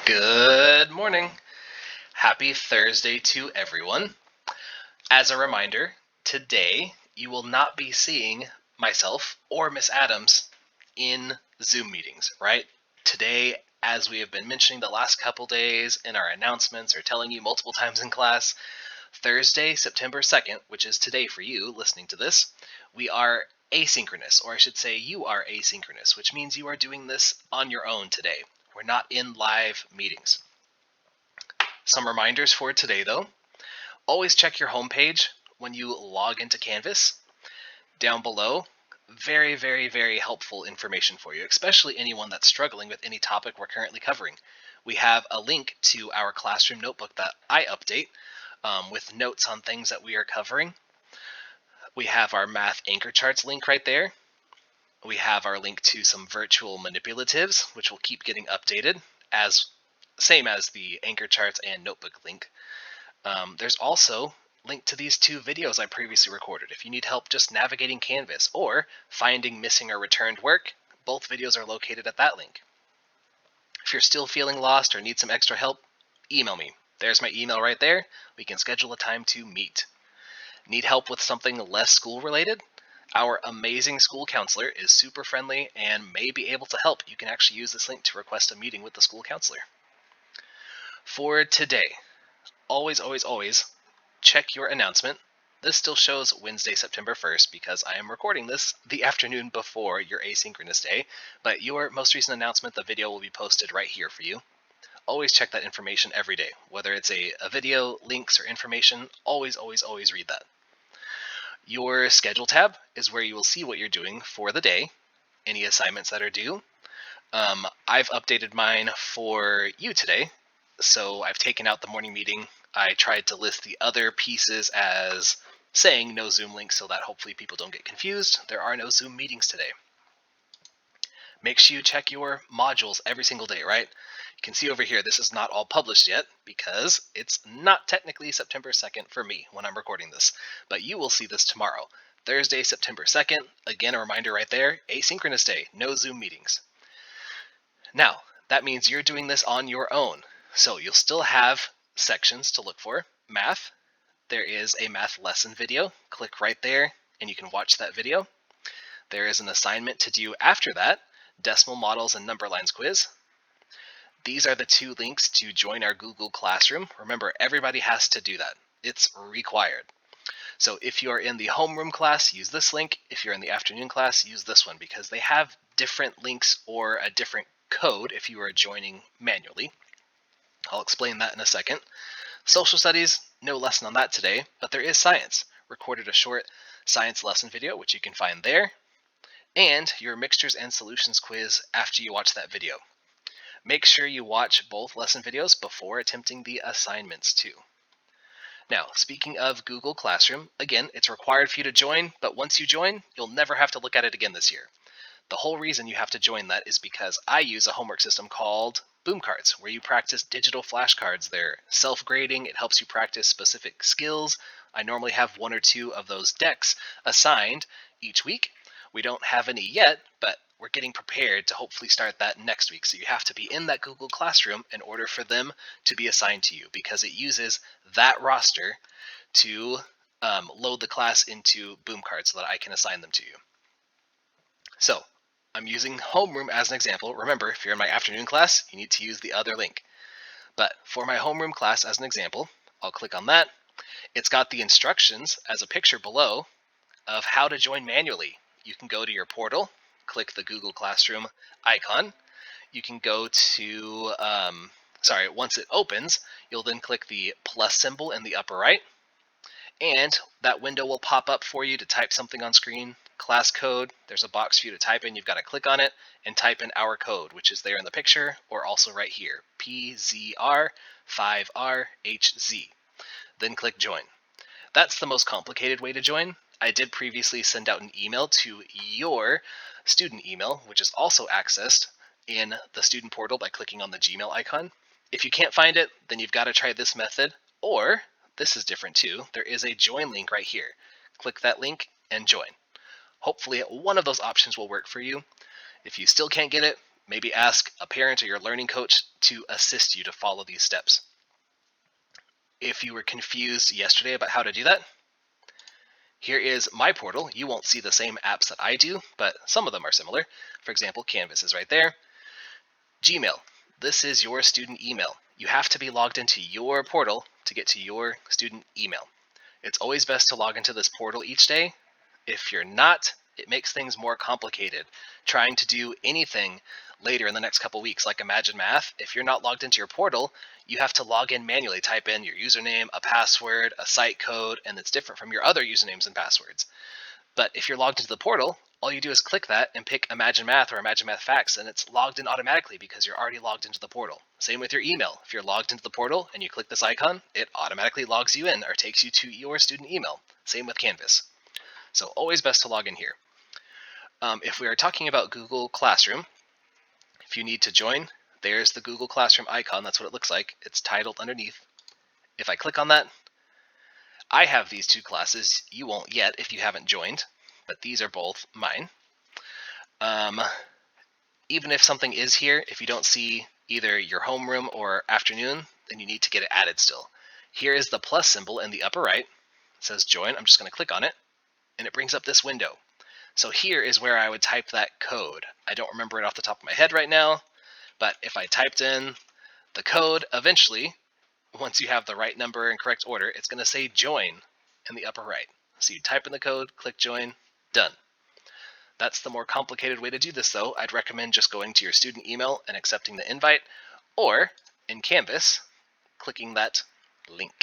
Good morning. Happy Thursday to everyone. As a reminder, today you will not be seeing myself or Miss Adams in Zoom meetings, right? Today, as we have been mentioning the last couple days in our announcements or telling you multiple times in class, Thursday, September 2nd, which is today for you listening to this, we are asynchronous, or I should say you are asynchronous, which means you are doing this on your own today. We're not in live meetings. Some reminders for today, though. Always check your homepage when you log into Canvas. Down below, very, very, very helpful information for you, especially anyone that's struggling with any topic we're currently covering. We have a link to our classroom notebook that I update with notes on things that we are covering. We have our math anchor charts link right there. We have our link to some virtual manipulatives, which will keep getting updated, same as the anchor charts and notebook link. There's also linked to these two videos I previously recorded. If you need help just navigating Canvas or finding missing or returned work, both videos are located at that link. If you're still feeling lost or need some extra help, email me. There's my email right there. We can schedule a time to meet. Need help with something less school related? Our amazing school counselor is super friendly and may be able to help. You can actually use this link to request a meeting with the school counselor. For today, always, always, always check your announcement. This still shows Wednesday, September 1st because I am recording this the afternoon before your asynchronous day, but your most recent announcement, the video will be posted right here for you. Always check that information every day, whether it's a video, links, or information, always, always, always read that. Your schedule tab is where you will see what you're doing for the day, any assignments that are due. I've updated mine for you today, so I've taken out the morning meeting. I tried to list the other pieces as saying no Zoom links so that hopefully people don't get confused. There are no Zoom meetings today. Make sure you check your modules every single day, right? You can see over here, this is not all published yet because it's not technically September 2nd for me when I'm recording this, but you will see this tomorrow. Thursday, September 2nd. Again, a reminder right there, asynchronous day, no Zoom meetings. Now, that means you're doing this on your own. So you'll still have sections to look for. Math, there is a math lesson video. Click right there and you can watch that video. There is an assignment to do after that, decimal models and number lines quiz. These are the two links to join our Google Classroom. Remember, everybody has to do that. It's required. So if you are in the homeroom class, use this link. If you're in the afternoon class, use this one because they have different links or a different code if you are joining manually. I'll explain that in a second. Social studies, no lesson on that today, but there is science. Recorded a short science lesson video, which you can find there, and your mixtures and solutions quiz after you watch that video. Make sure you watch both lesson videos before attempting the assignments too. Now, speaking of Google Classroom, again, it's required for you to join, but once you join, you'll never have to look at it again this year. The whole reason you have to join that is because I use a homework system called Boom Cards, where you practice digital flashcards. They're self-grading, it helps you practice specific skills. I normally have one or two of those decks assigned each week. We don't have any yet, but we're getting prepared to hopefully start that next week. So you have to be in that Google Classroom in order for them to be assigned to you because it uses that roster to load the class into Boom Cards so that I can assign them to you. So I'm using homeroom as an example. Remember, if you're in my afternoon class, you need to use the other link. But for my homeroom class as an example, I'll click on that. It's got the instructions as a picture below of how to join manually. You can go to your portal, click the Google Classroom icon. You can go to, once it opens, you'll then click the plus symbol in the upper right. And that window will pop up for you to type something on screen. Class code, there's a box for you to type in. You've got to click on it and type in our code, which is there in the picture or also right here, PZR5RHZ. Then click join. That's the most complicated way to join. I did previously send out an email to your student email, which is also accessed in the student portal by clicking on the Gmail icon. If you can't find it, then you've got to try this method, or this is different too. There is a join link right here. Click that link and join. Hopefully one of those options will work for you. If you still can't get it, Maybe ask a parent or your learning coach to assist you to follow these steps. If you were confused yesterday about how to do that, here is my portal. You won't see the same apps that I do, but some of them are similar. For example, Canvas is right there. Gmail. This is your student email. You have to be logged into your portal to get to your student email. It's always best to log into this portal each day. If you're not, it makes things more complicated. Trying to do anything later in the next couple weeks, like Imagine Math, if you're not logged into your portal, you have to log in manually, type in your username, a password, a site code, and it's different from your other usernames and passwords. But if you're logged into the portal, all you do is click that and pick Imagine Math or Imagine Math Facts, and it's logged in automatically because you're already logged into the portal. Same with your email. If you're logged into the portal and you click this icon, it automatically logs you in or takes you to your student email. Same with Canvas. So always best to log in here. If we are talking about Google Classroom, if you need to join, there's the Google Classroom icon. That's what it looks like. It's titled underneath. If I click on that, I have these two classes. You won't yet if you haven't joined, but these are both mine. Even if something is here, if you don't see either your homeroom or afternoon, then you need to get it added still. Here is the plus symbol in the upper right. It says join. I'm just going to click on it, and it brings up this window. So here is where I would type that code. I don't remember it off the top of my head right now, but if I typed in the code, eventually, once you have the right number in correct order, it's going to say join in the upper right. So you type in the code, click join, done. That's the more complicated way to do this though. I'd recommend just going to your student email and accepting the invite, or in Canvas, clicking that link.